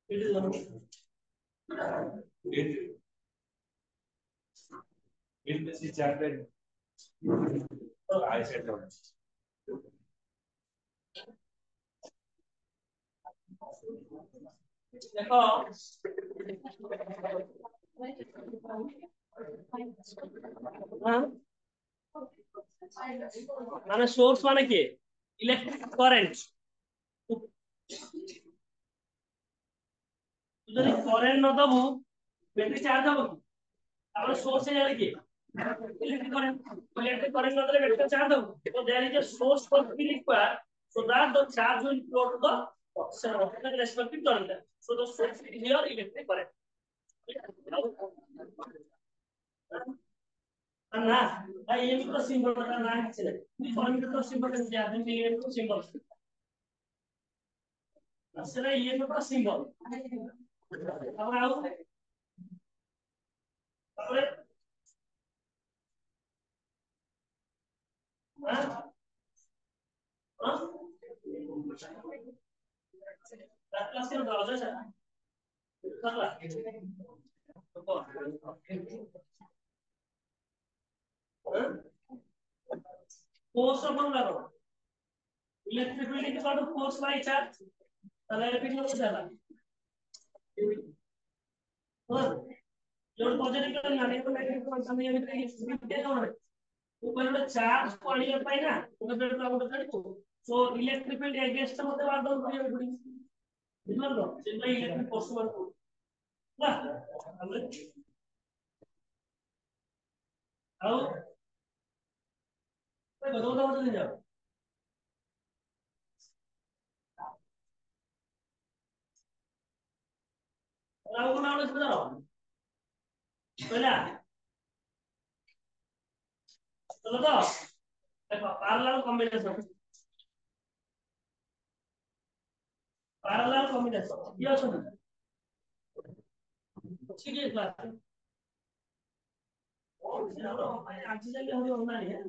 It is one. It is charted. I said no. देखो মানে source মানে কি ইলেকট্রিক কারেন্ট যদি কারেন্ট না দেবো ব্যাটারি চার্জ হবে কি তাহলে সোর্সে যাবে কি electric current not the electric charge. So there is a source for be required so that the charge will flow to the respective terminal. So the source is here electric current. ना ये भी तो symbol का नाम है form तो symbol है ज्यादा नहीं है तो सिंबल असला ये तो सिंबल अब आओ अरे क्लास के दरवाजा है फोर्स अपन करो इलेक्ट्रिक फील्ड के साथ force by charge electric field से चला लोड पॉजिटिव करना नहीं तो नेगेटिव को समय में क्या होना है ऊपर में चार्ज को आने का पाए ना तो फिर तो आपको बता दो सो इलेक्ट्रिक फील्ड अगेंस्ट मतलब बात दो पूरी पूरी समझ लो सिंपल इलेक्ट्रिक फोर्स वन को ना हमने आओ तो बताओ तो जाओ आओ ना उन्हें बताओ पहला चलो तो देखो पैरेलल कॉम्बिनेशन ये सुनो ठीक है क्लास आज चलिए हम होना है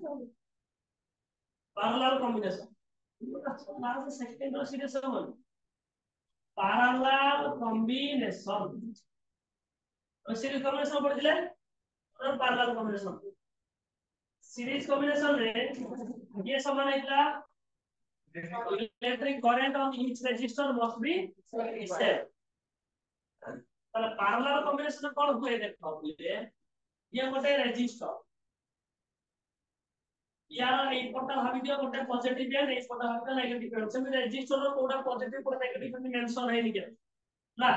पैरेलल कॉम्बिनेशन क्लास सेकंड और सीरीज सेवन पैरेलल कॉम्बिनेशन और सीरीज कॉम्बिनेशन पढ़ दिले और पैरेलल कॉम्बिनेशन सीरीज कॉम्बिनेशन रे ये समान है electric current on each resistor must be same তাহলে parallel combination কোন হয়ে দেখো বুঝলে ये गोटे रेजिस्टर यार एक पटा भाबी दियो गोटे पॉजिटिव एंड एक पटा भाबी नेगेटिव एंड सेमी रेजिस्टर रो कोडा पॉजिटिव कोडा नेगेटिव में मेंशन है नहीं ना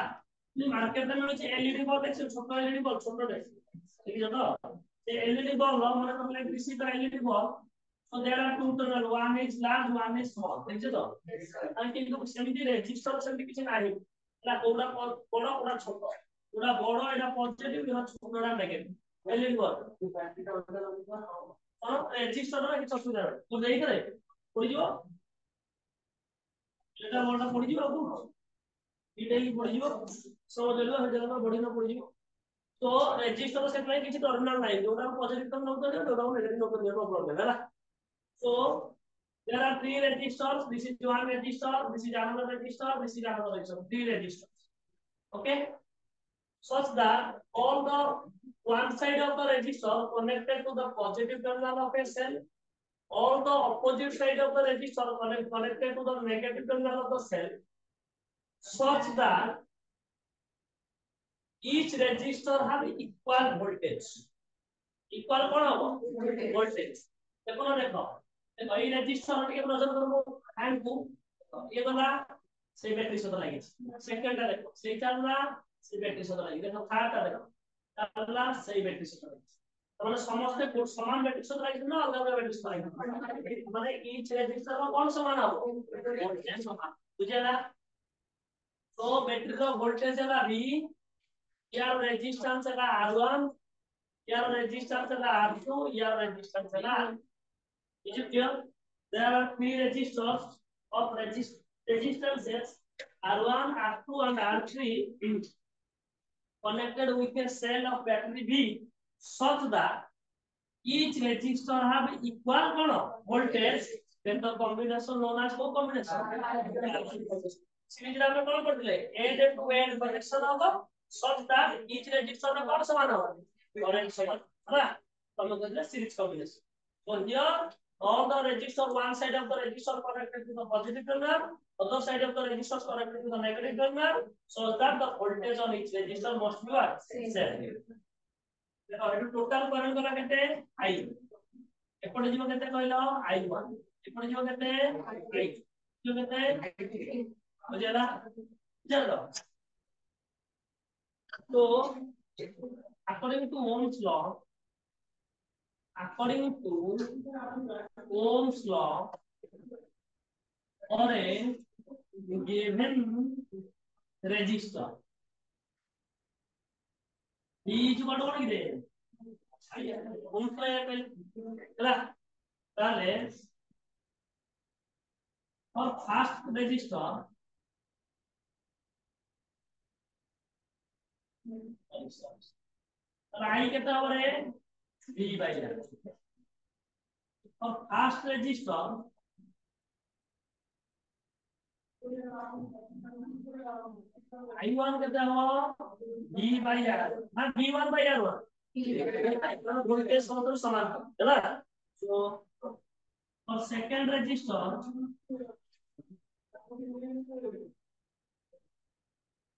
ये मार्केट में मिलছে एलईडी बल्ब है छोटा एलईडी बल्ब छोटा है ठीक है तो ये एलईडी बल्ब মানে তোমরা ডিসি का LED bulb so there are two terminal one is large one is small ठीक है तो আমি কিন্তু সেমিতি রেজিস্টার সেমিতি কিছু নাই এটা কোডা বড় কোডা ছোট কোডা বড় এটা পজিটিভ এটা ছোটটা নেগেটিভ এলইডি বল और রেজিস্টার রে কিছু অসুবিধা নাই তো দেই করে পড়ি যাব এটা বড়টা পড়ি যাব আপু এটা কি পড়ি যাব সহজ হলো হয়ে যাবে বড়ি না পড়ি যাব তো রেজিস্টার से প্রায় কিছু টার্মিনাল নাই ওটা পজিটিভ টার্মিনাল তো ওটা নেগেটিভ টার্মিনাল নো প্রবলেম है ना so there are three resistors this is one resistor this is another resistor this is another resistor three resistors okay such that all the one side of the resistor connected to the positive terminal of a cell all the opposite side of the resistor connected to the negative terminal of the cell such that each resistor have equal voltage equal कौन होगा voltage देखो ना देखो देखो ये resistor के नजर करो हैंड को ये वाला से बैटरी से लगी सेकंड का देखो सेकंड वाला से बैटरी से लगी देखो थर्ड का देखो वाला से बैटरी से लगी মানে সমস্ত কোড সমান ব্যাটারি সাথে লাগবে না আলাদা আলাদা ব্যাটারি সাথে লাগবে মানে ইচ রেজিস্টার কোন সমান হবে ভোল্টেজ সমান বুঝলা তো ব্যাটারির ভোল্টেজ है V यार रेजिस्टेंस है R1 यार रेजिस्टेंस है R2 यार रेजिस्टेंस है is it clear there are three resistors of resistances R1 R2 and R3 connected with a cell of battery V such that each resistor have equal voltage then the combination known as co combination series ରେ ଆମେ କଣ କରିଥିଲେ end to end connection of such that each resistor ର କଣ ସମାନ ହବ current ସମାନ ହେଲା ତମେ କହିଲେ series combination so here all the resistor one side of the resistor connected to the positive terminal other side of the resistor connected to the negative terminal so that the voltage on each resistor must be what same देखो ये total current करा केते I एपटे जीव केते कहलो I1 एपटे जीव केते I जीव केते बुझेला चलो तो according to Ohm's law or a given resistor E is equal to what किदे Ohm's law है ହେଲା ताले और first resistor I कितना हो रहा है V by R और first resistor I1 कितना हो V by R हाँ V1 by R1 वोल्टेज समतुल्य समान है ना तो और second register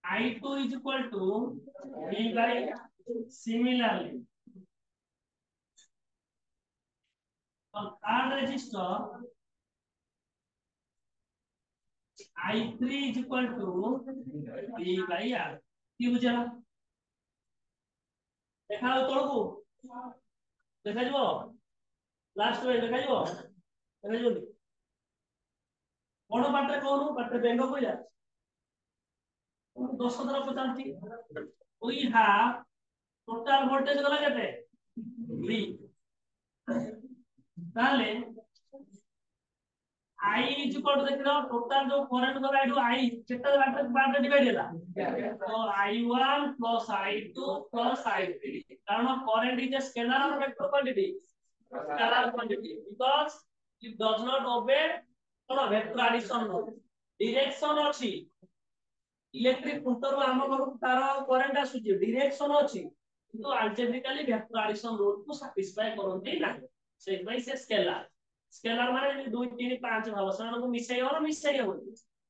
I2 is equal to V by similarly और third register I3 is equal to V by R की बुझा देखा हो तोड़को देखा जो लास्ट में देखा जो कौन पार्ट कौन पार्ट बेंग को जा 10 तरफ पचांती we have total voltage गला केते V ताले I is equal to देखो total जो करंट गला इडू I कितना पार्ट डिवाइड होला तो I1 plus I2 plus I3 कारण current is a scalar or vector quantity scalar quantity because it does not obey vector addition direction अछि electric motor हम करू तार करंट आसुची डायरेक्शन अछि किंतु अल्जेब्रिकली वेक्टर एडिशन रूल को सैटिस्फाई करंती नाही से भाई से स्केलर माने 2 3 5 भाव समान को मिसई और मिसई हो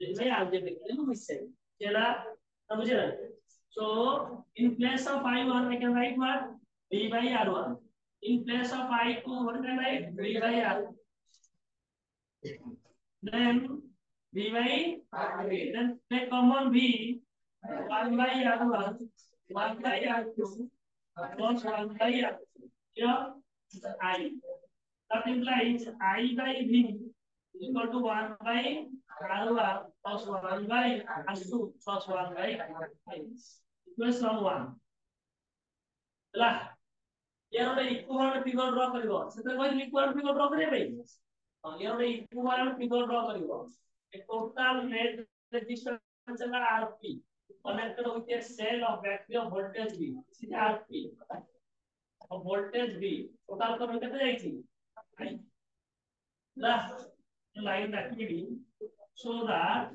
से अल्जेब्रिकली मिसई चला समझे ना so in place of I1 I can write what V by R1 in place of I2 what can I write V by R then V by R3 then take common V 1 by R1 1 by R2 plus 1 by R here I that implies I by V is equal to 1 by R1 plus 1 by R2 plus 1 by I equation 1 ହେଲା यार ଗୋଟେ equivalent figure draw करिवो सेते कहली equivalent figure draw करिवे भाई हां यार ଗୋଟେ इक्विवेलेंट फिगर ड्रा करिवो a total net resistance is Rp connected with a cell of battery of voltage V this is Rp of voltage V total current केते जाईची line activity so that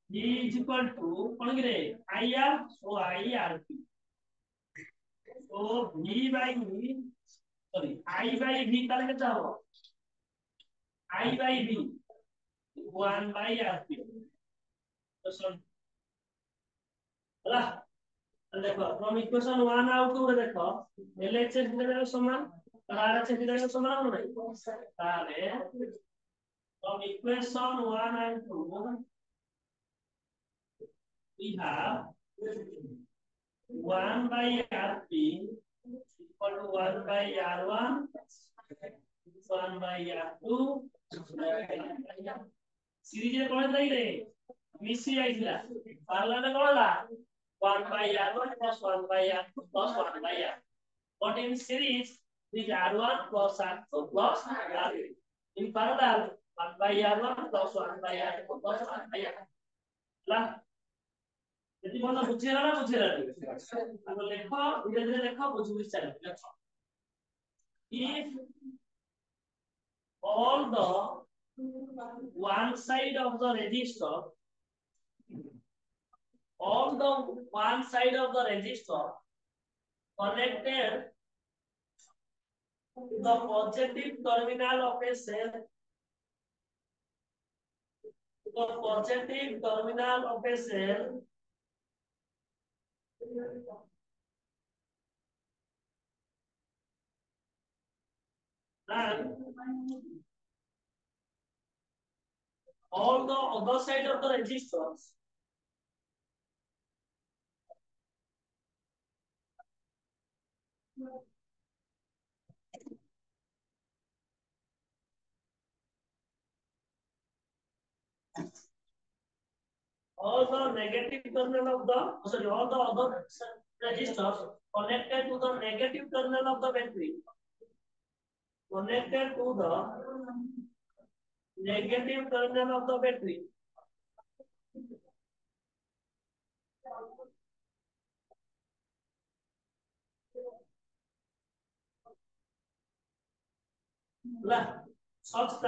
V is equal to कोन गिरे IR so IRP so V by V sorry I by V ताले केते हो I by V 1 by RP तो सुन ହେଲା देखो from equation 1 out to देखो LHS दिले समान और RHS दिले समान हो नहीं ताले from equation 1 and 2 we have 1 by RP equal to 1 by R1 1 by R2 series रे कोन दई रे मिसी आइला पारला ने कोनला 1 by R1 plus 1 by R2 plus 1 by R but in series this R1 plus R2 plus R3 in parallel 1 by R1 plus 1 by R2 plus 1 by R ला यदि बोला बुझेला ना बुझेला अब लेखो धीरे धीरे देखो बुझ चल लेखो if all the one side of the resistor, on the one side of the resistor connected to the positive terminal of a cell, to the positive terminal of a cell, and all the other side of the resistors all the negative terminal of the sorry all the other resistors connected to the negative terminal of the battery, connected to the negative terminal of the battery such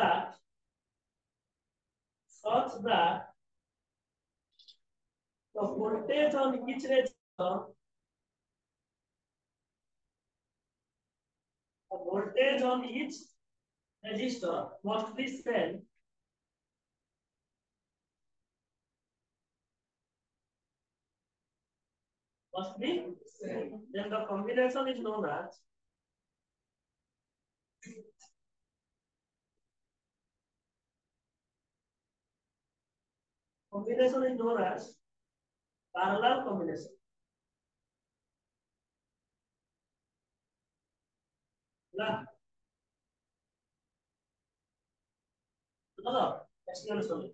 that the voltage on each resistor, the voltage on each resistor must be same, must be same. Then the combination is known as parallel combination. Nah, another explanation.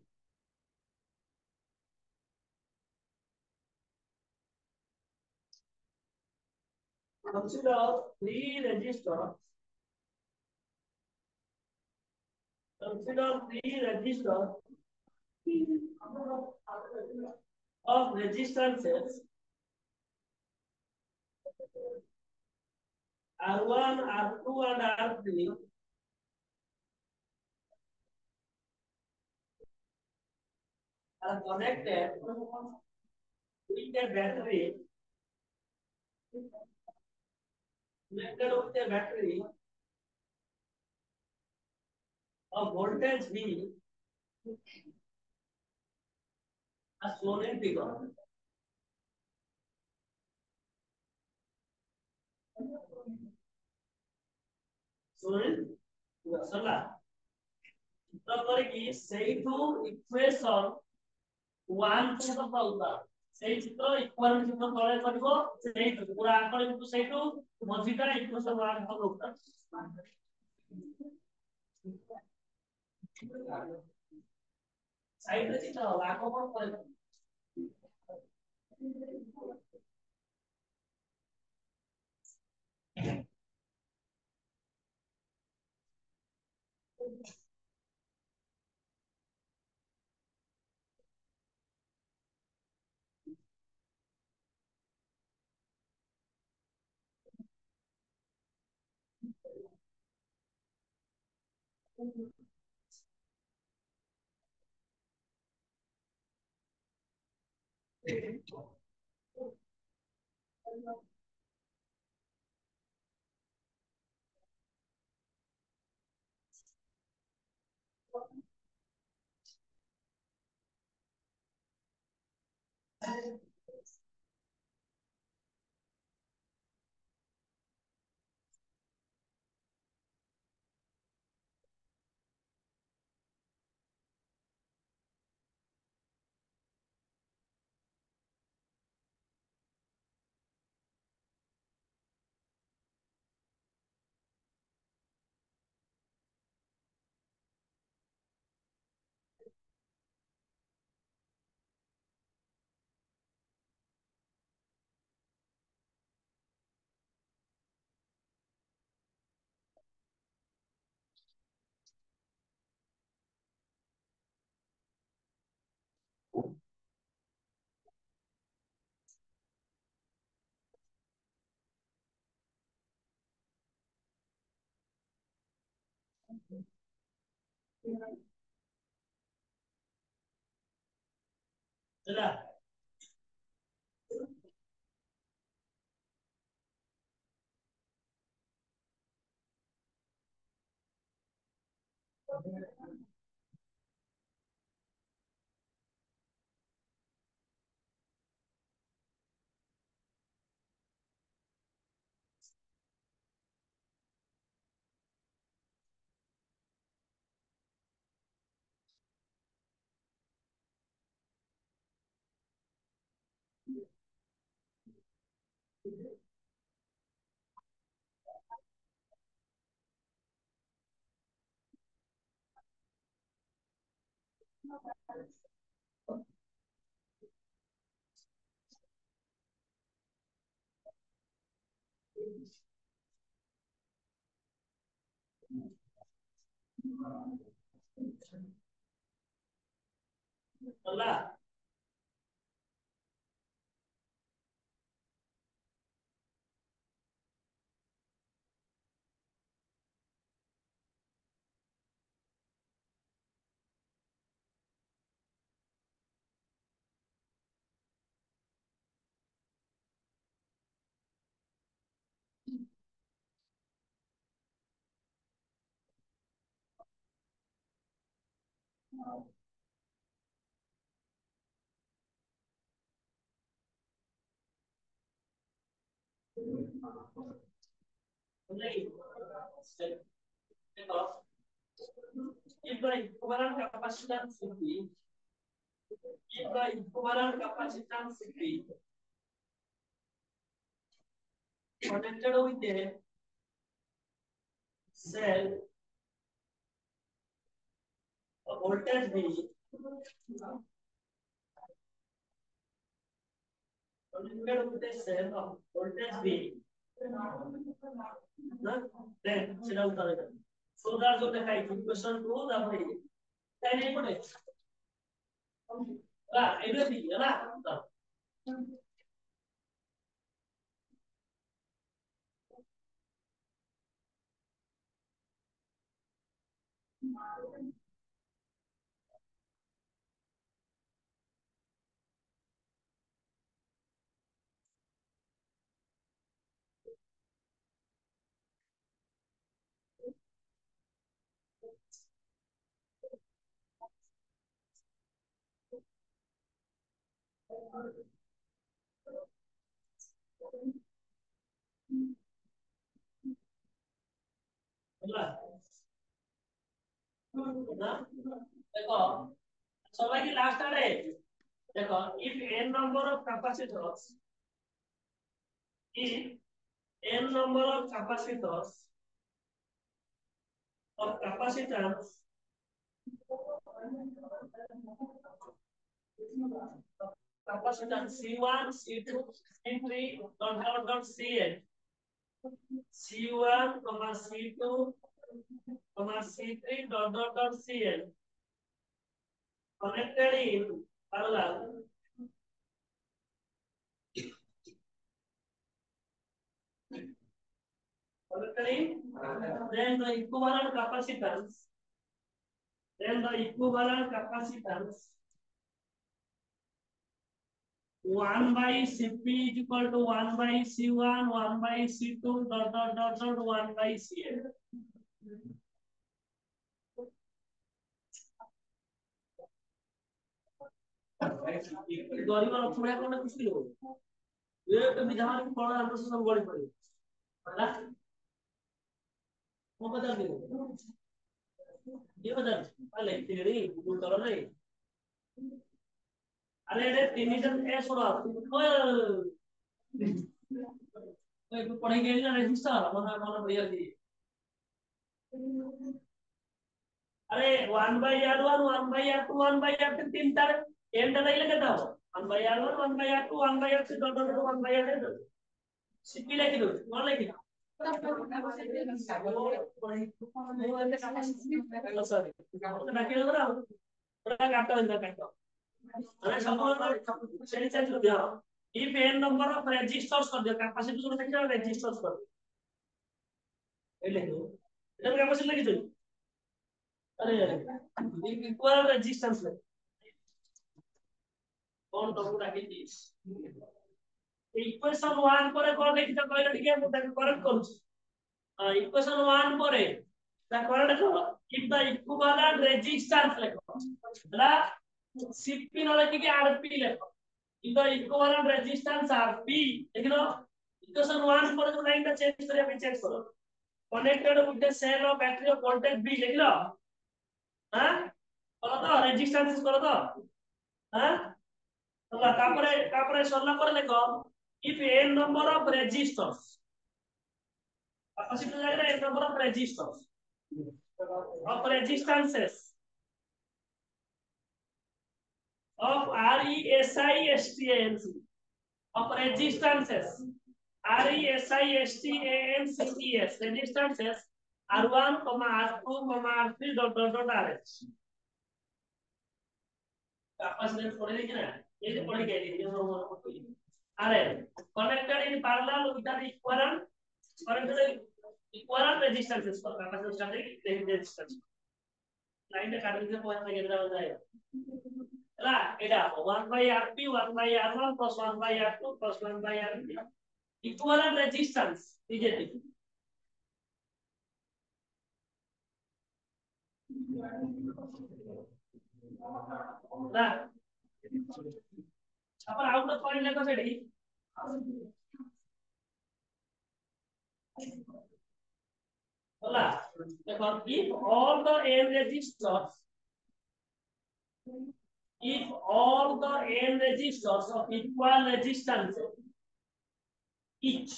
Consider three resistors. Consider three resistors of resistances R1, R2, and R3 are connected with a battery. Connected with a battery of voltage V as shown in figure. Shown in figure. তারপরে কি সেই two equation 1 to the power সেই চিত্র ইকুয়ালেন্ট চিত্র তলে করব সেই পুরা আকারে কিন্তু সেই টু মজিটা ইকুয়েশন 1 হলো উত্তর সাইডে চিত্র আঁকবন করে ହେଲା ହେଲା ଦେଖ if the equivalent capacitance Cp if the equivalent capacitance Cp connected with a cell of voltage V connected with a cell of voltage V then সেটা উত্তর হবে so that's what I equation 2 তারপরে তাই নেই পড়ে এটা ঠিক না দেখো সবাই কি লাস্ট আরে দেখো if n number of capacitors if n number of capacitors of capacitance capacitance C1 C2 C3 dot Cn C1 C2 C3 dot Cn connected in parallel connected in then the equivalent capacitance 1 by Cp is equal to 1 by C1 1 by C2 dot 1 by Cn गरीब और थोड़ा कोना कुछ लो ये तो विधान की पढ़ा हम सब बड़ी पड़ी है वो बदल दे ये बदल अरे तेरी वो करो नहीं अरे रे तीन जन ए छोड़ा ओए ओए पढ़ेंगे ना रजिस्टर मना मना भैया जी अरे 1 by r1 1 by r2 1 by r3 तीन तार एन डाला ही लगा था 1 by r1 1 by r2 1 by r3 dot dot 1 by r3 CP लिख दो कौन लिख सॉरी बाकी लोग ना थोड़ा काटो इधर काटो अरे संपूर्ण श्रेणी चेंज कर दिया if n number of resistors कर दिया कैपेसिटी को देखिए resistors कर ये लिख दो इधर कैपेसिटी लिख दो अरे इक्वल रेजिस्टेंस में कौन কোন তখন রাখি দিস ইকুয়েশন 1 পরে কোন লিখিত কইলো ঠিক আছে তাকে করেক্ট করছি ইকুয়েশন 1 পরে তা করে দেখো if the equivalent resistance লেখো এটা সিপি নলে কি আরপি লেখো if the equivalent resistance rp দেখো ইকুয়েশন 1 পরে তুমি লাইনটা চেঞ্জ করে আমি চেঞ্জ করো connected with the cell of battery of voltage b লিখলো হ্যাঁ বলো তো রেজিস্ট্যান্স করো তো হ্যাঁ তারপরে সরলা করে লেখো if n number of resistors capacitor জায়গায় n number of resistors of resistances of RESISTANC of resistances RESISTANCES resistances R1, R2, R3 dot RH capacitance পড়ে দেখি না এই যে পড়ে গেছে এই মনে করতে RL connected in parallel with the equivalent resistances for capacitance resistance লাইনটা কাটে দিতে পয়েন্ট থেকে দেওয়া যায় না এটা 1/Rp 1/R1 plus 1/R2 plus 1/Rp equivalent resistance BJT না আবার আউট অফ পয়েন্ট লেখা সেটি বলা দেখো if all the n resistors if all the n resistors of equal resistance each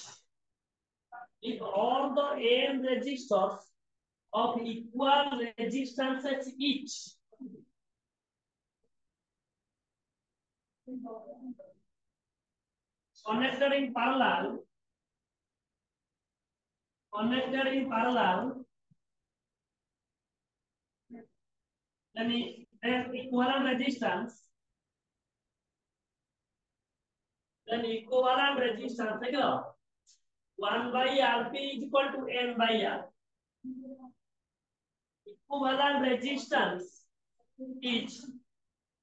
if all the n resistors of equal resistances each connected in parallel then equivalent resistance take it 1/Rp is equal to n/R equivalent resistance is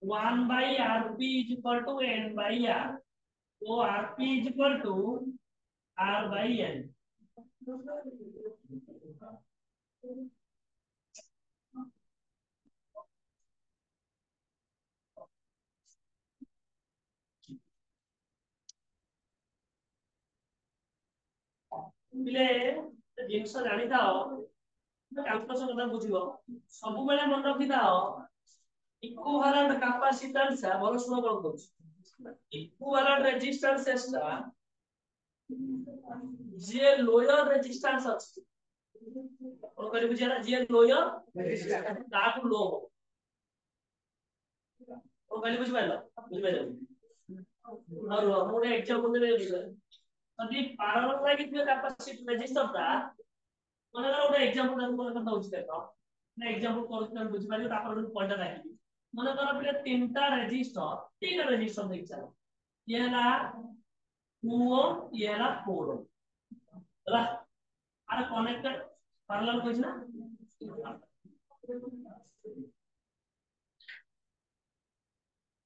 1/Rp is equal to n/R so Rp is equal to R/N ପିଲେ ଜିନିଷ ଜାଣିଥାଅ calculation କଥା ବୁଝିବ ସବୁବେଳେ ମନେ ରଖିଥାଅ equivalent କାପାସିଟାନ୍ସ ଭଲ ଶୁଣ କଣ କହୁଛି ଇକ୍ୱିଭାଲେଣ୍ଟ ରେଜିଷ୍ଟାନ୍ସ ଟା ଯେ ଲୋୟର ରେଜିଷ୍ଟାନ୍ସ ଅଛି କଣ କରି ବୁଝିଲା ଯେ ଲୋୟର ତାଠୁ लो हो କଣ କହିଲି ବୁଝିପାରିଲ और ମୁଁ एग्जांपल ଦେବି ଯଦି ପାରାଲାଲ ଲାଗିଥିବ କାପାସିଟି ରେଜିଷ୍ଟର ଟା ମାନେ ଗୋଟେ एग्जांपल ମୁଁ ଦଉଛି ଦେଖ ନା एग्जांपल କରୁଛି ତମେ ବୁଝିପାରିବ ତାପରେ ଗୋଟେ ପଏଣ୍ଟ ରାখিବି ମାନେ ଧର ପିଲେ ତିନଟା ରେଜିଷ୍ଟର ଦେଖିଛ ये ହେଲା 2 ओम ये ହେଲା 4 ओम ହେଲା আরে কনেক্টেড প্যারালাল কইছ না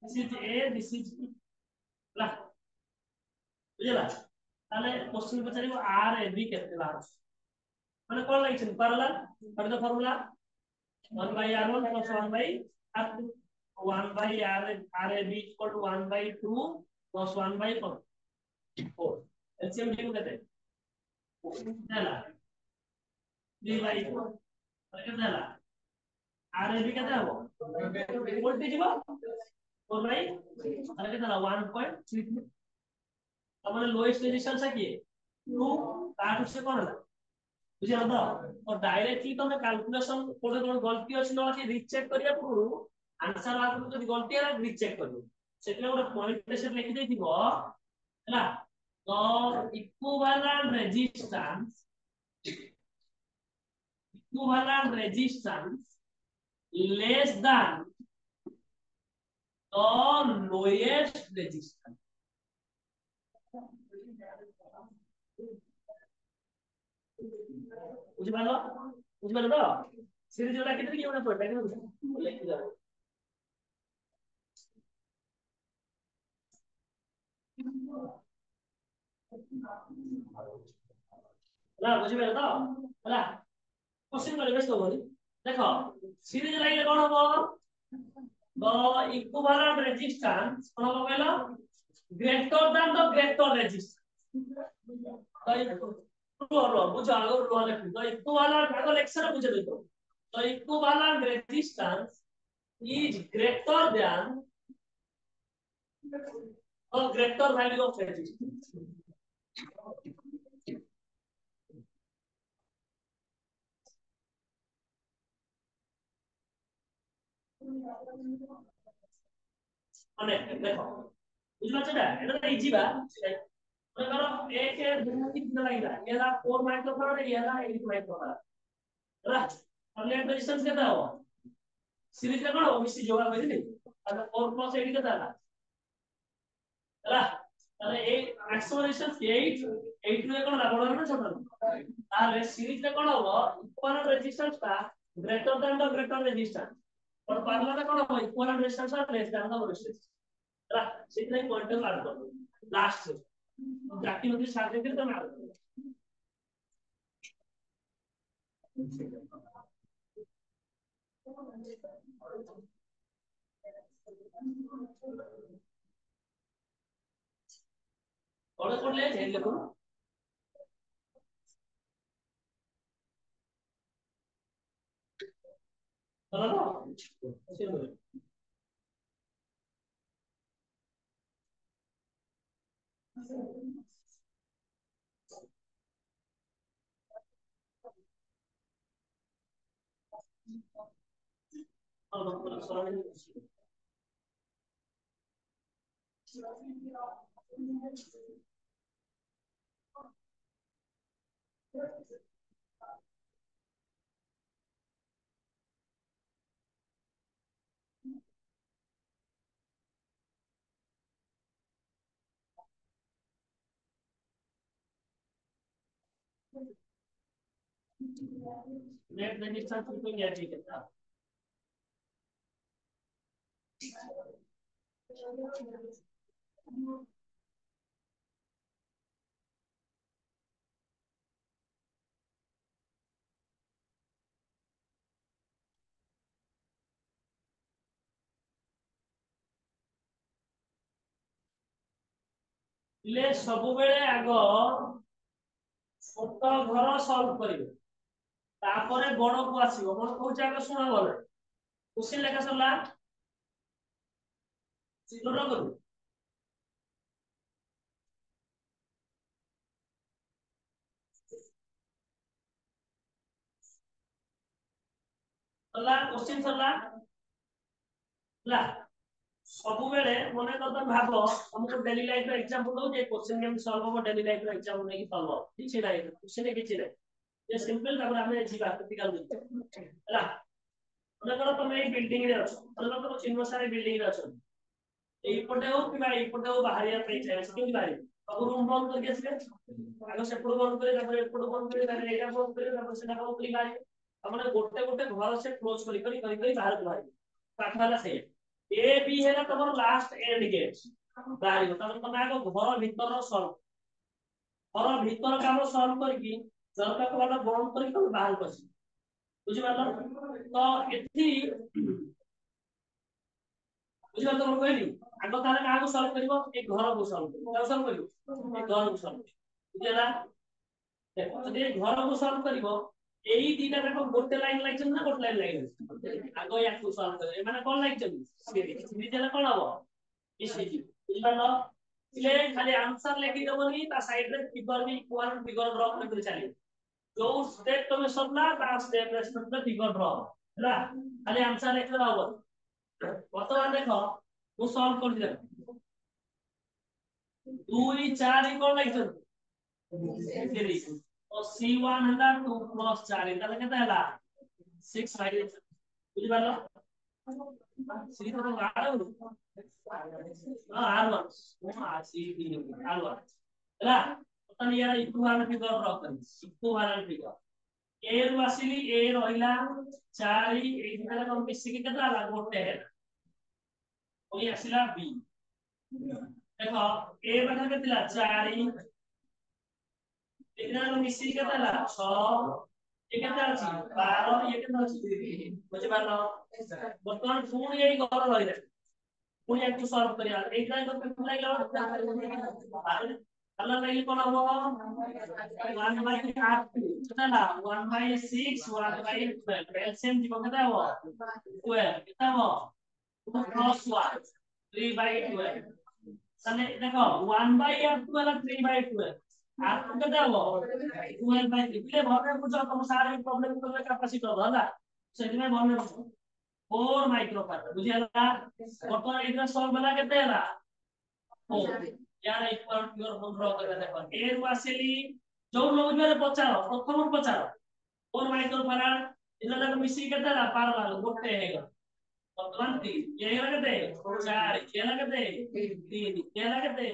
this is A this is B ହେଲା বুঝলা তাহলে কোশ্চেন পচারিব আর এ বি কেতে লাগাছ মানে কোন লাগছে প্যারালাল আর তো formula 1/R1 plus 1/R2 1/R is equal to 1/2 plus 1/4 LCM लिखो कहते ହେଲା 3/4 କେତେ ହେଲା RAB କେତେ ହବ ଭୋଲ୍ଟ ଯିବ 4/, তাহলে কেতে ହେଲା 1.33 তাহলে লোয়েস্ট রেজিস্ট্যান্স কি 2 তারপর সে কোন ହେଲା বুঝিলা তো और डायरेक्टली तमे कैलकुलेशन कोड कोन गलती अछि न अछि रीचेक करिया पूर्व आंसर आ जदी गलती है रीचेक करियो सेटले ଗୋଟେ पॉइंट से लिखि देथिबो ହେଲା तो equivalent resistance less than the lowest resistance বুঝিপারলো তো সিরিজ ওটা কেটে কি ওটা পড়বে লিখে দাও ହେଲା ବୁଝିପାରିଲ ତ ହେଲା क्वेश्चन करे बेस्ट होबो देखो सीरीज लाइले कोन होबो द इक्विवेलेंट रेजिस्टेंस कोन होबो कहलो greater than the greater resistance तो रो बुझा आगो रो लिख द इक्विवेलेंट आगो लेक्चर बुझे देखो the equivalent resistance is greater than the greater value of resistance মানে দেখো বুঝলা সেটা এটা ইজি বা মনে করো 1 এর 2 3 লাগা এরা 4 মাইক্রোফ্যারাড এরা 8 মাইক্রোফ্যারাড রাইট তাহলে রেজিস্ট্যান্স কত হবে সিরিজ রে কোন মিশি যোগ বুঝলি আর 4 প্লাস 8 কত ହେଲା ହେଲା তাহলে এই ম্যাক্সিমাম রেজিস্ট্যান্স 8 8 রে কোন বড় না ছোট তাহলে সিরিজ রে কোন হবে ইকুইভ্যালেন্ট রেজিস্ট্যান্স টা greater than the greater resistance और पार्लर का कोन হবে इक्विवेलेंट रेजिस्टेंस और लेस द्यान द रेजिस्टेंस ହେଲା ସେଥିପାଇଁ ପଏଣ୍ଟ ଆଡ୍ କର ଲାଷ୍ଟ ଜାତି ଯଦି ସାଥେ ଦିନ ତମେ ଆଡ୍ କର और कोड ले जेल देखो चलो नेट रेजिस्टेंस को क्या ठीक है ले सब बेले आगो छोट घर सॉल्व करिवे तापरे बड़ को आसीबो बड़ को जाके सुना गले क्वेश्चन लेखा सरला सिग्नल करू सरला क्वेश्चन सरला ला सब बेले मने करता भाबो हमको डेली लाइफ रो एग्जांपल दो जे क्वेश्चन केम सॉल्व हो डेली लाइफ रो एग्जांपल नै सॉल्व किछि नै क्वेश्चन किछि नै ये सिंपल तापर हमें जीवा प्रैक्टिकल होला मने करो तुम एक बिल्डिंग रे अछो मने करो चिन्ह सारे बिल्डिंग रे अछो एई पटे हो कि भाई पटे हो बाहरिया पे चाहे केमि बाहरी अब रूम बंद करके आसीबे आगो से पड़ बंद करे तापर एपड़ बंद करे तापर एटा बंद करे तापर सेटा बंद करी बाहरी हमने गोटे गोटे घर से क्लोज करी बाहर बाहरी पाठवाला से ए बी है तमर लास्ट एंड गेट बाहरी तमर तमे आगो घर भीतर सॉल्व घर भीतर काम सॉल्व करके झरका कबाटा बंद करके तमे बाहर पसी बुझि पालो तो एथि बुझि पालो तो कहली आगो ताले का को सॉल्व करिवो एक घर को सॉल्व करिवो एक घर को सॉल्व बुझला देखो जदि घर को सॉल्व करिवो एई दीटा देखो गोटे लाइन लागछ ना गोटे लाइन लागछ आगो या को सॉल्व करे माने कोन लागछ सीरीज देला कोन हबो इसीजी बुझलो इले खाली आंसर लेखि दबनी ता साइड रे फिगर भी इक्वल फिगर ड्रॉ कर चली जो स्टेप तुम सरला ता स्टेप रे स्टेप फिगर ड्रॉ हैला खाली आंसर लेखि दला हबो वर्तमान देखो मु सॉल्व कर दिले 2 4 कोन लागछ सीरीज और C1 हला 2 + 4 ताले केते हला 6 फाइव बुझि पालो सीरीज तो गाड़ो हां R1 हां C R1 हला तन यार इक्विवेलेंट फिगर ड्रॉ कर इक्विवेलेंट फिगर ए रु आसीली ए रहिला 4 ए दिला कम मिसी के केते हला गोटे है ओई आसीला B देखो ए बटा के दिला 4 इतना मिसी के दिला 6 ये केते अछि 12 ये केते अछि बुझि पालो वर्तमान पूर्ण यही घर रहिला पूर्ण एक सॉल्व करिया एक लाइन तो पूरा लाइन अल्लाह नहीं कोन हो 1 by 8 कितना ना 1 by 6 1 by 12 एलसीएम जीव केते हो 12 कितना हो 2 plus 1 3 by 12 তাহলে দেখো 1 by f2 হলো 3 by 12 আর কত দেবো 12 by 3 দিলে ভরনে বুঝো তোমরা সারা প্রবলেম করলে ক্যাপাসিটর হলা সেদিনে ভরনে বুঝো 4 মাইক্রোফ্যারাড বুঝিলা বর্তমান এটা সলভ হলা কেতে হলা 4 यार इक्वल टू योर होम ड्रॉ করে দেখো এর আসেলি যৌ নবুঝে পচাও প্রথম পচাও 4 মাইক্রোফ্যারাড এটা লাগে মিশি কেতে হলা পারলা গোটে হয়ে গেল बर्तमान 3 ये लगते 4 ये लगते 3 ये लगते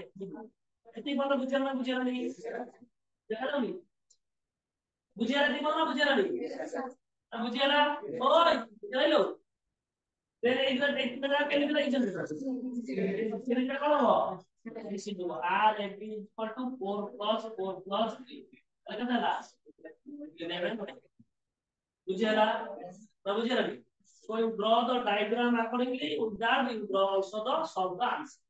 इतनी बात बुझिया नहीं देखा नहीं बुझिया नहीं बोलना बुझिया नहीं अब बुझिया ना ओए चलो तेरे इधर एक मिनट के लिए नहीं चल फिर क्या करो इसी दो r a b equal to 4 plus 3 लगता है लास्ट 11 बुझिया ना बुझिया नहीं So you draw the diagram accordingly. With that, you draw also the solve the answer.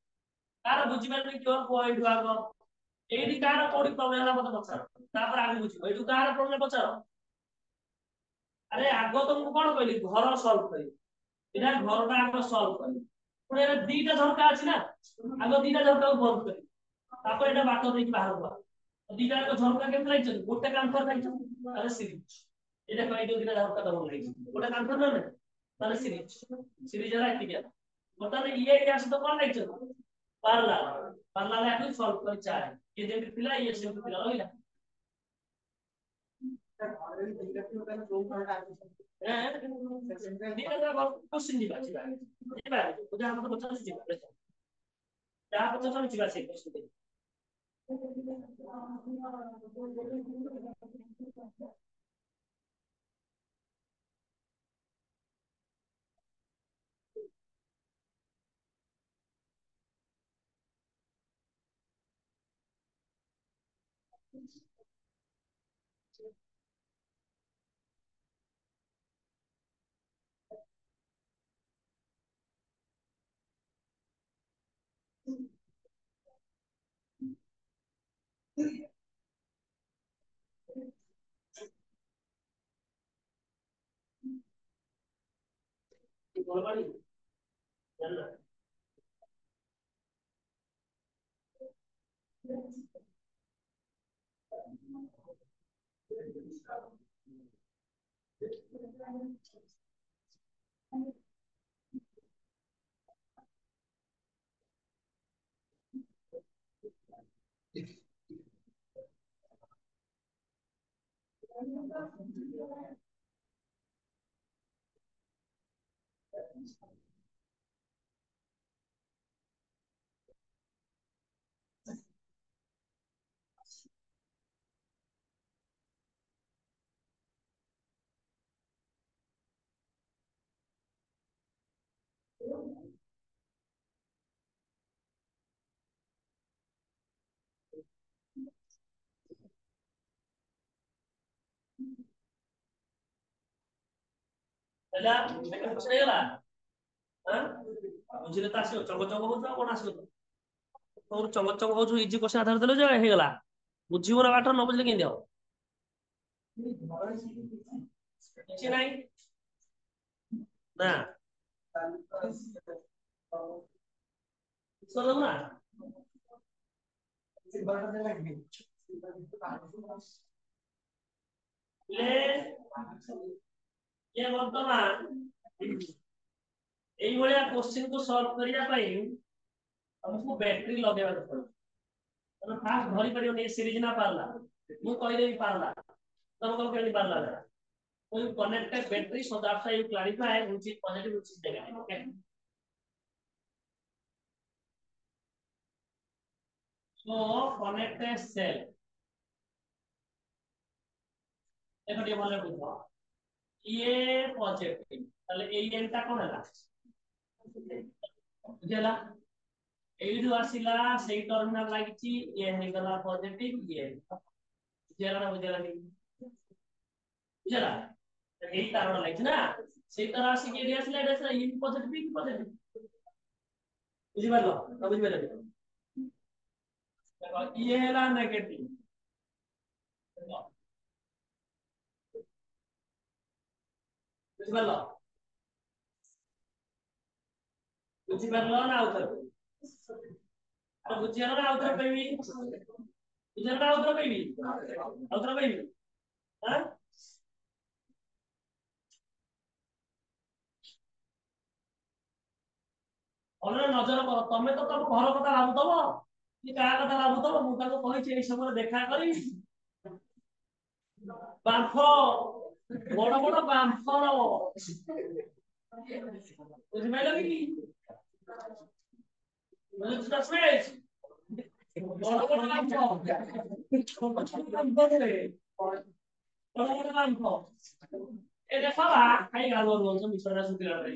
कार बुझिबे क्यों पॉइंट आगो एडी कार कोडी प्रॉब्लम ना मत पचार तापर आगे बुझिबो एडु कार प्रॉब्लम पचार अरे आगो तुमको कोन कहली घर सॉल्व करी इना घरटा आगो सॉल्व करी पुणे रे दीटा झरका अछि ना आगो दीटा झरका बंद करी तापर एटा बाटो देकी बाहर हुआ दीटा को झरका केते लाइछ गोटे काम कर लाइछ अरे सीरीज एटा कहि दो दीटा झरका दबो लाइछ गोटे काम कर ना তাহলে সিরিজ এর আইতে গেল তাহলে ইয়ে আসে তো কোন লাগছে পারলা পারলা এখন সলভ করে চাই ये যেটা পিলা ইয়ে যেটা পিলা হইলা হ্যাঁ এটা কোশ্চেন দিবা দিবা দিবা ওটা আমাদের বলতে দিবা যা বলতে আমি দিবা সেই কোশ্চেন দিবা बोलबाड़ी चल ହେଲା এটা বুঝে গেল হ্যাঁ বুঝিলে তা আসিও চঙ্গ চঙ্গ হউছ কোন আসিও তোর চঙ্গ চঙ্গ হউছ ইজি কোশ্চেন আধার দেলে যে হয়ে গেল বুঝিবো না বাট ন বুঝলে কেন দিও କିଛି ନାହିଁ ନା ସର ନା ले ये वर्तमान এই ভଳିଆ क्वेश्चन को सॉल्व करिया पई हमको बैटरी लगेबाक पड़े तो फास्ट धरि परियो ने सीरीज ना पारला मु कहि देबी पारला तुमको केली पारला कोई connected battery so that's why you clarify which is positive which is negative okay so connected cell देखो ये बोले बुझो ये पॉजिटिव তাহলে এই এনটা কোন হলা বুঝলা एइडु आसिला सेई टर्मिनल लागिची ये हे गला पॉजिटिव ये जेला बुझला नहीं बुझला एई तार लागिची ना सेई तरह से के आसिला एटा ये पॉजिटिव बुझि पारलो ना बुझि पारलो देखो ये हैला नेगेटिव बुझि पारलो बुझि पारलो ना उतर बुझिया ना उतर पेबी बुझिया ना उतर पेबी हां और नजर कर तमे तो तम घर कथा लागुतबो कि का कथा लागुतबो मु ताको कहि ए समय देखा करी बांफ बड़ बड़ बांफर बुझि पाइलो कि बुझि दसमें बड़ बड़ बांफ बड़ बड़ बांफ ए देखा खाई गालो रोज मिश्रण सुतिला रे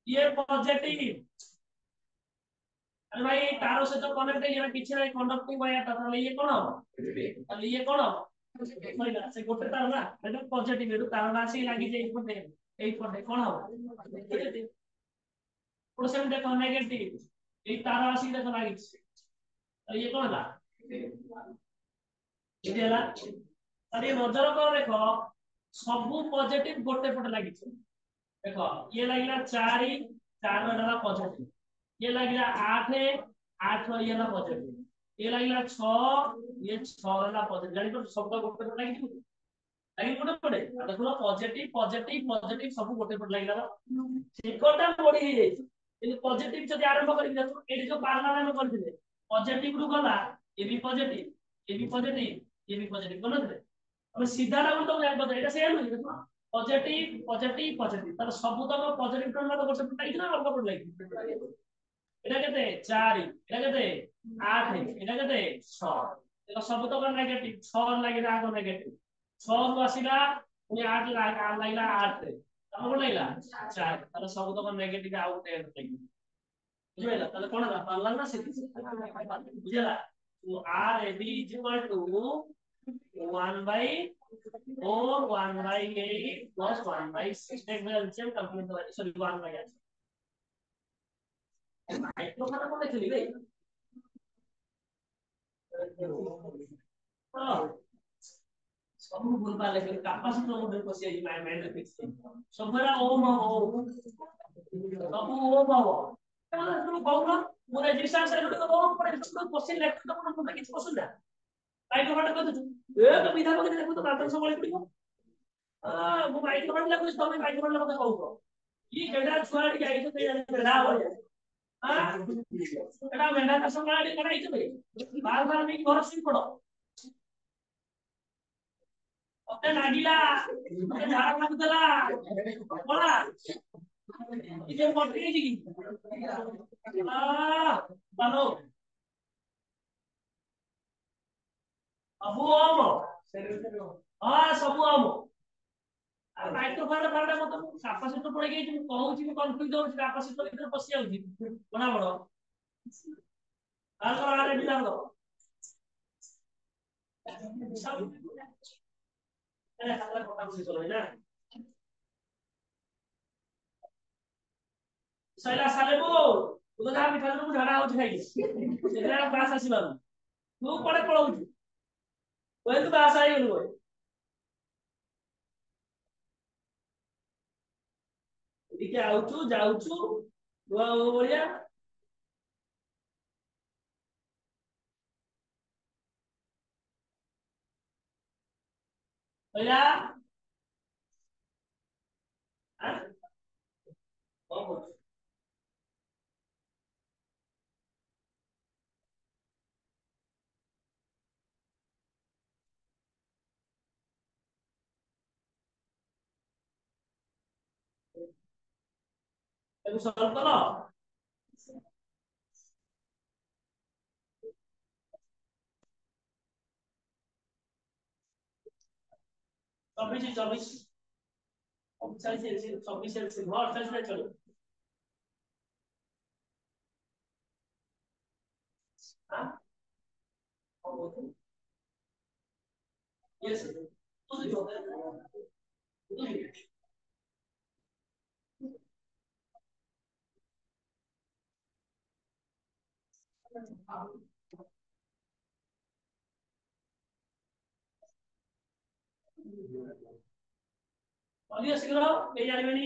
ये पॉजिटिव अरे भाई तारों से तो कनेक्ट है ये पीछे नहीं कंडक्टिंग वायर था ताले ये कौन हो ताले ये कौन हो सही से गोटे तार ना एटा पॉजिटिव एटु तार ना से लागी जे एई पटे कौन हो प्रोसेस देखो नेगेटिव एई तार आसी देखो लागी तो ये कौन ला ये ला अरे नजर कर देखो सब पॉजिटिव गोटे पटे लागी देखो ये लागिला 4 4 वाला पॉजिटिव ये लगिला 8 8 ये ना पॉजिटिव ये लगिला 6 ये 6 वाला पॉजिटिव जानि तो सब गोटे पटे लागी लागी गोटे पटे देखो पॉजिटिव पॉजिटिव पॉजिटिव सब गोटे पटे लागिला सेकोटा बढी हे जाई इन पॉजिटिव जदि आरंभ करि देखो एडी जो पारला में करथिले पॉजिटिव रु गला ए बी पॉजिटिव ये भी पॉजिटिव कोन थे अब सीधा लागू तो जान पता एटा सेम है देखो पॉजिटिव पॉजिटिव पॉजिटिव तर सब तक पॉजिटिव टर्न तो गोटे पटे लागी ना अलग पटे लागी এটা কেতে 4 এটা কেতে 8 এটা কেতে 6 এটা सब तो कर नेगेटिव 6 লাগিলা আগ নেগেটিভ 6 ରୁ ଆସିଲା ପୁଣି 8 ଲାଗିଲା 8 ରେ ତମ କୋন ଲାଗିଲା 4 ତାହେଲେ सब तो कर नेगेटिव ଆଉ ଗୋଟେ ଲାଗିଲା ବୁଝିଲା ତାହେଲେ କୋन ହେଲା ପାରଲା ନା ସେଠି ବୁଝିଲା तो r a b is equal to 1 by 4 1 by 8 plus 1 by 6 take the LCM complete sorry 1 by 8 micro खाना कोन देखली रे हां सब भूल पा लेकिन कैपेसिटर मोड को से माइंड में फिक्स सब बड़ा ओम हो सब ओम हो तुम कहू ना mo रेजिस्टेंस रे तो ओम पड़े तो क्वेश्चन लेफ्ट तो कोन किछ क्वेश्चन ना माइक्रो खाना कहू ए तो विधा को देखो तो बात सब बड़ी पड़ियो मो माइक्रो खाना लागो तो माइक्रो खाना मते कहू ई केडा छुआ के आई तो केडा हो एटा मेंढा का संगाड़ी कराई छे बार बार नहीं घर सुई पड़ो ओते लागिला ओते झाड़ा लागुतला बोला इजे पटके छी बालो अबु ओम हां सब ओम माइक्रोफोन फारडा मत कैपेसिटर पड़े गई तुम कहूची कि कंफ्यूज हो कैपेसिटर भीतर पसी आउची बना बड़ आलो आरे भी लागो सब ए हाथ कोटा बुझी चलो ना सैला सालेबो तो जा मिठा तो झड़ा हो खाई सेला बास आसीबा तू पड़े पळौची ओए तू बास आई गलो ଟିକେ ଆଉଛୁ ଯାଉଛୁ ନୂଆ ବଢିଆ କହିଲା ତାକୁ ସଲ୍ଭ କଲ चौबीस 24 24 24 चलो Yes. ଅଧିକ ଶୀଘ୍ର କେହି ଜାଣିବେନି।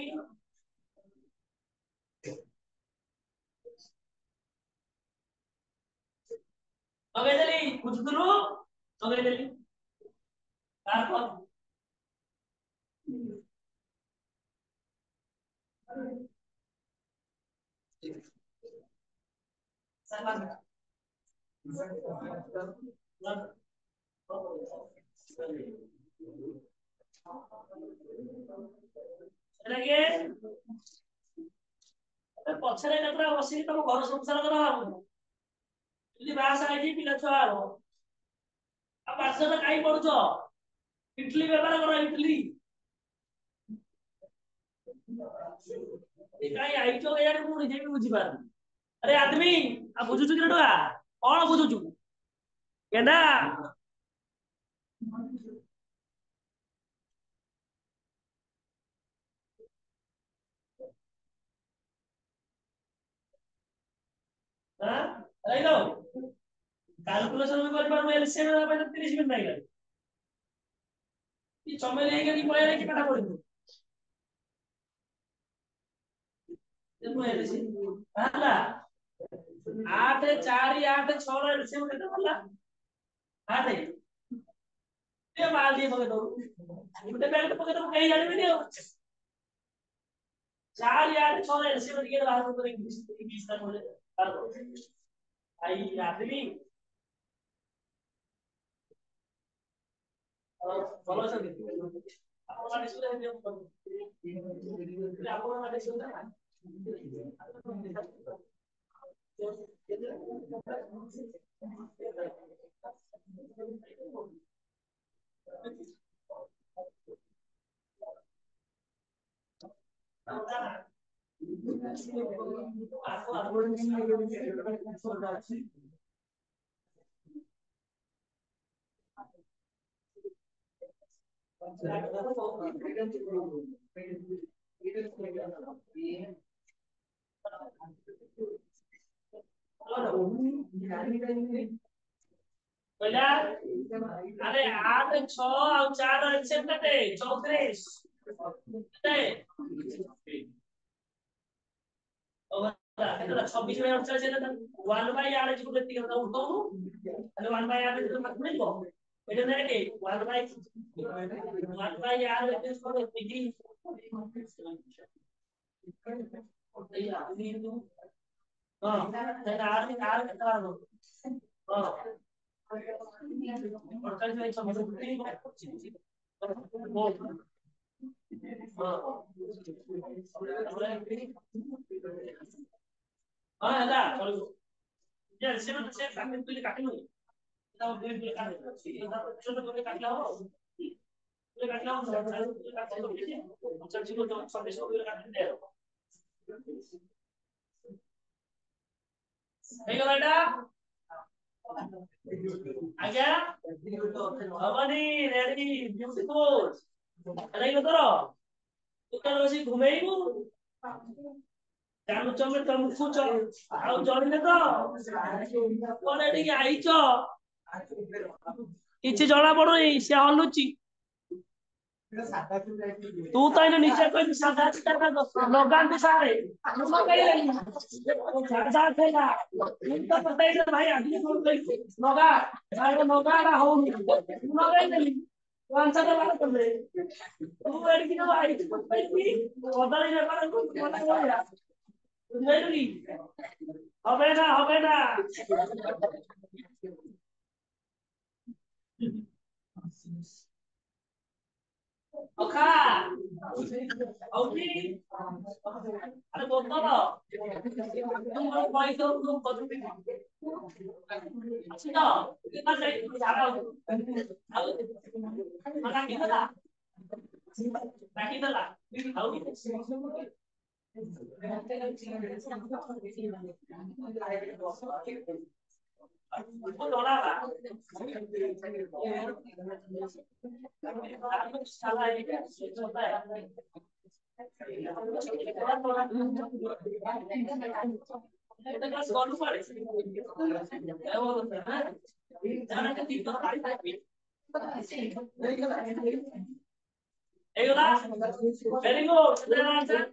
ଲଗେଇଦେଲି ବୁଝୁଥିଲୁ ଲଗେଇଦେଲି ତାରପର ପଛରେ କେତେଟା ବସିକି ତମ ଘର ସଂସାର କର ଯଦି ବାହାସାହା ହେଇଛି ପିଲା ଛୁଆ ହବ ଆଉ ପାଠଶାଠ କାହିଁ ପଢୁଛ ଇଟଲି ବେପାର କର ଇଟଲି କାହିଁ ଆଇଛ ଏଇଆଡେ ମୁଁ ନିଜେ ବି ବୁଝିପାରୁନି। अरे आदमी आ बुझुछु कि नडुआ कौन बुझुछु केडा हां रही लो कैलकुलेशन में कर पार मैं एलसीएम में पे 30 मिनट नहीं गए ये चमेले के की पळे की पाठा पढिबो देखो एलसीएम हाला 8 4 8 6 ର ଏଲसीଏମ କେତେ ପଡିଲା 8 ये मार दिए पके दो ଗୋଟେ ବ୍ୟାଙ୍କ ପକେ ତ କେହି ଜାଣିବେନି ଆଉ 4 8 6 ର ଏଲसीଏମ ଟିକେ ବାହାର କରି ଇଂଲିଶ ଟା ବୋଲେ आई आदमी ଭଲ ଅଛନ୍ତି ଆପଣ ମାନେ ସୁଧା ହେବେ ଆପଣ ମାନେ ସୁଧା पहिला अरे 8 6 और 4 एलसीएम कटे 34 कटे और केतला 26 में 48 है 1 बाय 8 जो केती करता उठो अरे 1 बाय 8 जो मत मिलो এটা না কি 1 বাই 8 এর করে পিজি हां এটা আর কেটে আনো हां 48 में समझ नहीं हां ହେଲା ଚଳିବ ଯେ ସେ ସେ କାଟି ତୁଲି କାଟି ନୁ ତା ଦୁଇ କାଟି ଛୋଟ କରି କାଟିଲା ହବ ତୁଲି କାଟିଲା ହବ କାଟି ଦो 26 করে কাটি দে ହେଇଗଲା ଏଟା ଆଜ୍ଞା ହବନି ରେଡି ବ୍ୟୁଟିଫୁଲ ହେଲାଇ ତୋର ଦୋକାନ ବସି ଘୁମେଇବୁ ଜାଣୁ ଚମେ ତମେ ଖୁଚ ଆଉ ଜଣିଲେ ତ କଣ ଏଠିକି ଆଇଛ କିଛି ଜଣା ପଡୁନି ସେ ହଲୁଛି तू तो इन्हें नीचे कोई सादा चिता लगान सारे सादा थे ना तो पता ही भाई आदमी को लगा सारे लगा ना हो लगा ही नहीं कौन सा तो बात कर रहे तू एड की तो आई थी बदल ही व्यापार को मना कर यार बुझली হবে না ओखा औटी अरे बोतल तुम बड़ा भाई तो तुम बदल अच्छा कितना सही ज्यादा मना कितना बाकी तो ला वो थोड़ा साला है क्या होता है थोड़ा এটা ক্লাস গল্প পারে জানা যে তিন পারি এগুলা ভেরি গুড সেটা আনসার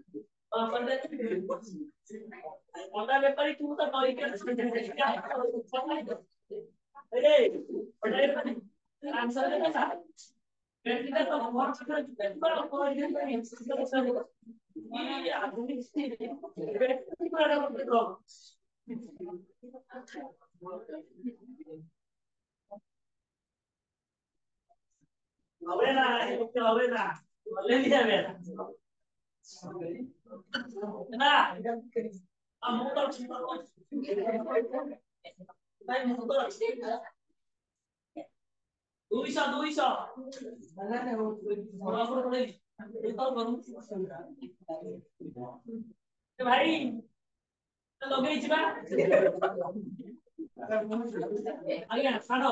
ওটা ব্যাপারে তুমি তো নয় কেন এই ওটাই আনসার দেবে না প্র্যাকটিক্যাল তো বহুত করে পেপার করে দিতে এই আধুনিক প্র্যাকটিক্যাল করতে দাও হবে না করতে হবে না বলে দিবে না আমি তো ভাই মুখ তো 200 ଭାଇ ଲଗେଇଛି ବା ଆଜ୍ଞା ଛାଡ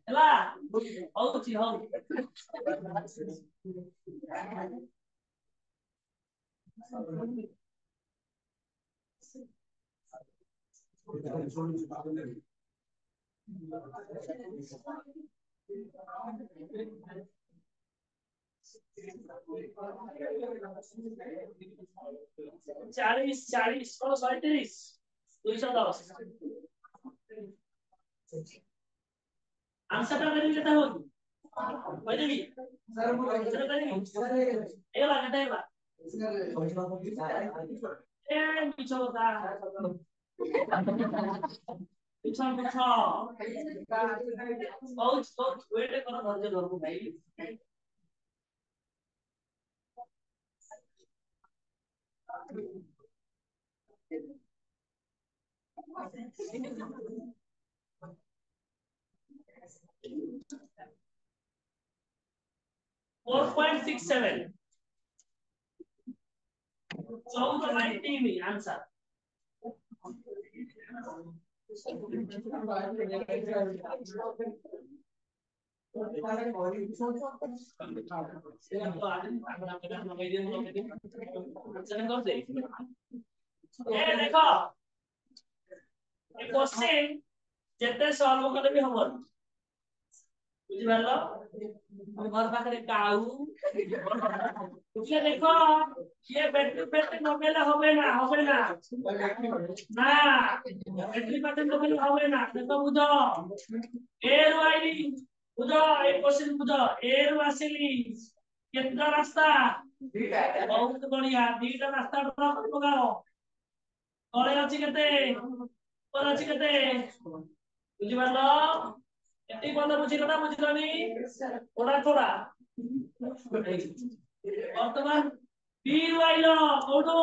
ହେଲା ହଉଛି ହଉ चालीस 37 210 आंसर का करेंगे तो होगी भी आंसर करेंगे ये वाला ये पीछे होता पीछे पीछे बहुत वेट करो धरते लोग भाई 4.67 so the right team answer देखो क्वेश्चन যেতে সলভ কলে ବି হব বুঝি পারলো আমার পাখে কাউ বুঝলে দেখো ये बैटरी बैटरी নবেলে হবে না না बैटरी बैटरी নবেলে হবে না দেখো বুঝো এর ওয়াইলি বুঝো এই কোশ্চেন বুঝো এর আসিলি কেতটা রাস্তা बहुत बढ़िया दीटा रास्ता ड्रा कर पकाओ তলে আছে কেতে উপর আছে কেতে বুঝি পারলো এটি কথা বুঝিলো না বুঝিলনি ওড়া তোড়া বর্তমান বি ওয়াইলো কোডু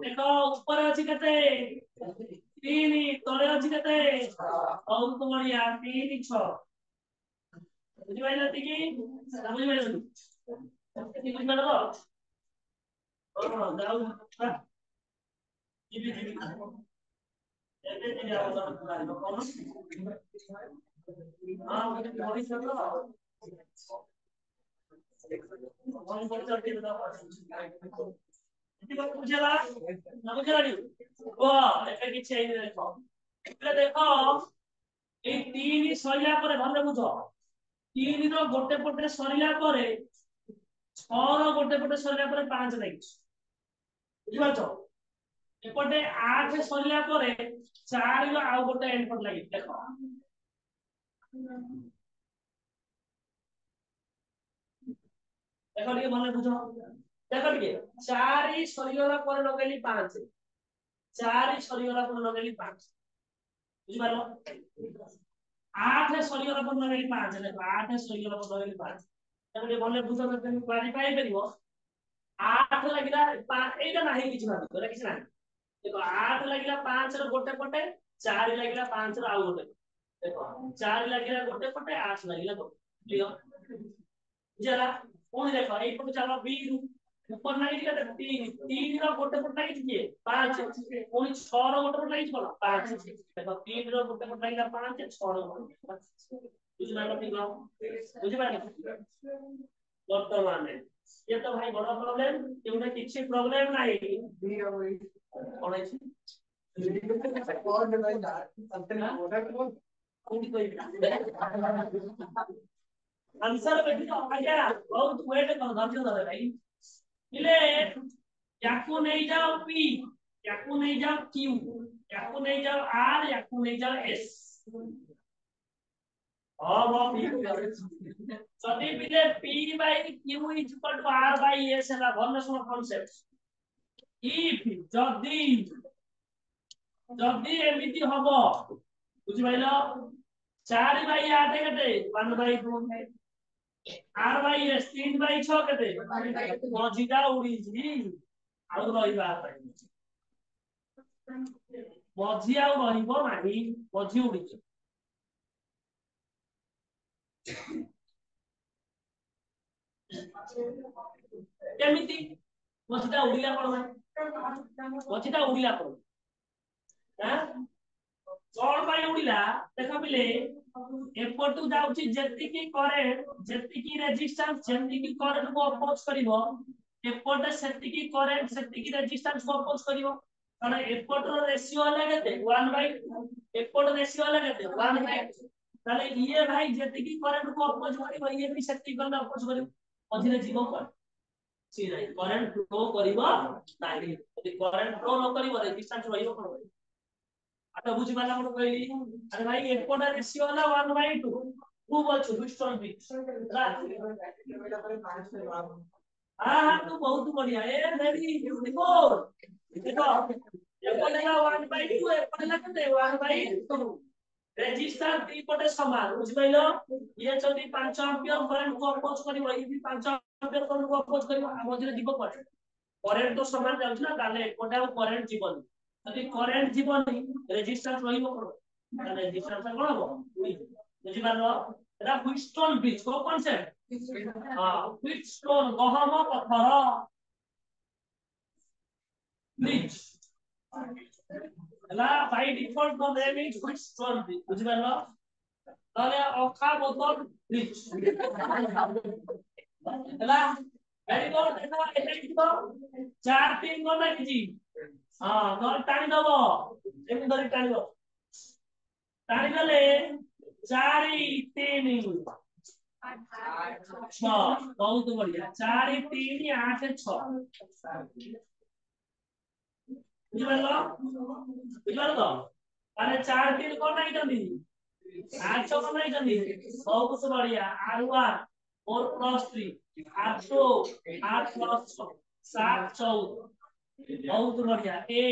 দেখো উপরে আছে কেতে 3 তলে আছে কেতে बहुत बढ़िया 3 6 বুঝি পাইলো কি না বুঝি পাইলো কি বুঝি পাইলো ও দাও জিবি জিবি এতে দিলে আবার কোন हां मुझे बॉडी से तो वन पर चढ़ के दाও इतनी बात बुझेला ना बुझेला नी वाह এটা কি চাই দেখো এটা দেখো এই তিন সরিলা পরে ভালো বুঝো তিন র গোটে পটে সরিলা পরে 6 র গোটে পটে সরিলা পরে 5 লাগি বুঝিপারছো এপটে 8 সরিলা পরে 4 র আউ গোটে এন্ড পট লাগি দেখো देखो ये मन बुझो देखो ये 4 ही सरीगला पर लगेली 5 4 ही सरीगला पर लगेली 5 बुझि पारो 8 सरीगला पर लगेली 5 देखो 8 सरीगला पर लगेली 5 देखो ये मन बुझो तो क्लैरिफाई करिवो 8 लागिला 5 एटा नाही किछ भाबी तोरा किछ नाही देखो 8 लागिला 5 र गोटे पटे 4 लागिला 5 र आउ गोटे देखो 4 लागिला गोटे पटे 8 लागिला गोटे क्लियर बुझला पुणी देखो एपटू चलो बी रु ऊपर नहीं के 3 3 रो गोटे पट नहीं किए 5 पुनी 6 रो गोटे पट नहीं कोन 5 देखो 3 रो गोटे पट नहीं 5 6 रो बुझना ठीक हो बुझि पानी वर्तमान में ये तो भाई बड़ा प्रॉब्लम एउडा किछि प्रॉब्लम नहीं कोन है और भाई कोन कोई आंसर बेटी तो आ गया बहुत वेट कर धैर्य धरे भाई इले याकू नहीं जाओ पी याकू नहीं जाओ क्यू याकू नहीं जाओ आर याकू नहीं जाओ एस अब जदि बिले p by q is equal to r by s है भन्न सुनो कांसेप्ट if जदि जदि एमिति हबो बुझि पाइलो 4 by 8 केते 1 by 2 r by s 3 by 6 केते मझिटा उड़ी जी आउ रहिबा मझि आउ रहिबो नाही मझि उड़ी केमिति मझिटा उड़िला कोन मझिटा उड़िला कोन हां कोन पाई उड़िला देखा बिले एपटू जाउची जेतिकी करेंट जेतिकी रेजिस्टेंस जेतिकी करंट को अपोज करिवो एपटे सेतिकी करंट सेतिकी रेजिस्टेंस को अपोज करिवो कारण एपटर रेशियो होला केते 1 बाय एपटर रेशियो होला केते 1 बाय ताले ये भाई जेतिकी करंट को अपोज करिवो ये भी सेतिकी करंट अपोज करिवो मझिरे जीवो पर सी नाही करंट फ्लो करिवो नाही यदि करंट फ्लो न करिवो रेजिस्टेंस रहिवो कोन आता बुझी पाला मन कहली अरे भाई एपटा रेशियो होला 1 बाय 2 2 बचु विस्टन बी हां तो बहुत बढ़िया ए वेरी ब्यूटीफुल देखो एपटा 1 बाय 2 एपटा केते 1 बाय 2 रेजिस्टेंस दी पटे समान बुझ पाइलो ये जदी 5 एंपियर करंट को अपोज करिवो ये भी 5 एंपियर करंट को अपोज करिवो मझिरे जीवो पर करंट तो समान जाउछ ना ताले एपटा करंट जीवन यदि करंट जीवनी रेजिस्टेंस रहिबो कोन रेजिस्टेंस कोन हो बुझि पालो एटा व्हिटस्टोन ब्रिज को कांसेप्ट हां व्हिटस्टोन गहम पत्थर ब्रिज ला by default the name is Wheatstone bridge बुझि पालो ताले अखा बोतल ब्रिज ला वेरी गुड देखो एटा कितो 4 3 कोन किछि हां नॉट टाणी दबो एमि धरि टाणी दो टाणी गले 4 3 6 बहुत बढ़िया 4 3 8 6 बुझलो बुझलो अरे 4 3 कोन नहीं जल्दी 8 6 कोन नहीं जल्दी बहुत बढ़िया r1 4 plus 3 8 2 8 plus 6 7 14 बहुत बढ़िया ए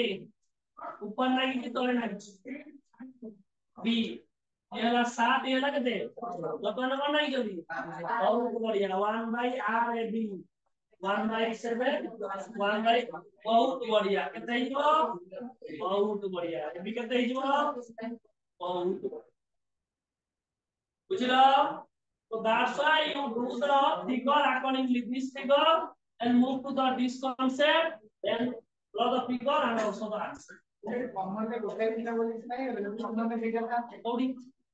ऊपर नहीं कि तोड़े नहीं बी ये वाला 7 ये वाला कितने लोगों ने नहीं जल्दी बहुत बढ़िया 1 by r A B 1 by 7 1 by बहुत बढ़िया कितने ही जो बहुत बढ़िया ए बी कितने ही जो बहुत बुझलो so that's why you do the figure accordingly this figure and move to the this concept then draw the figure and also the answer common में गोटे बिना बोली नहीं कॉमन में फिगर का कोडी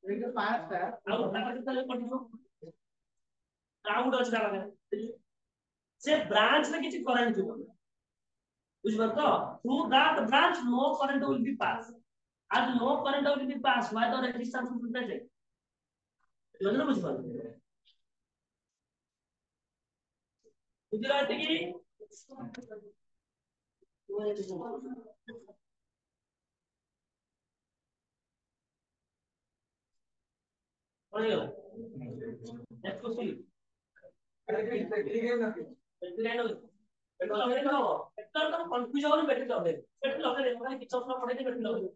फिगर 5 था और ताका तले पडियो राउंड अछि लागे से ब्रांच में किछि करंट जो बुझबो तो through that branch no current will be pass as no current will be passed why the resistance will be present मतलब बुझबो गुजराती की पढ़ियो इसको सी तो कंफ्यूजन बैठे जाओगे बैठे लगे देखो भाई किचन में पढ़े बैठे लगे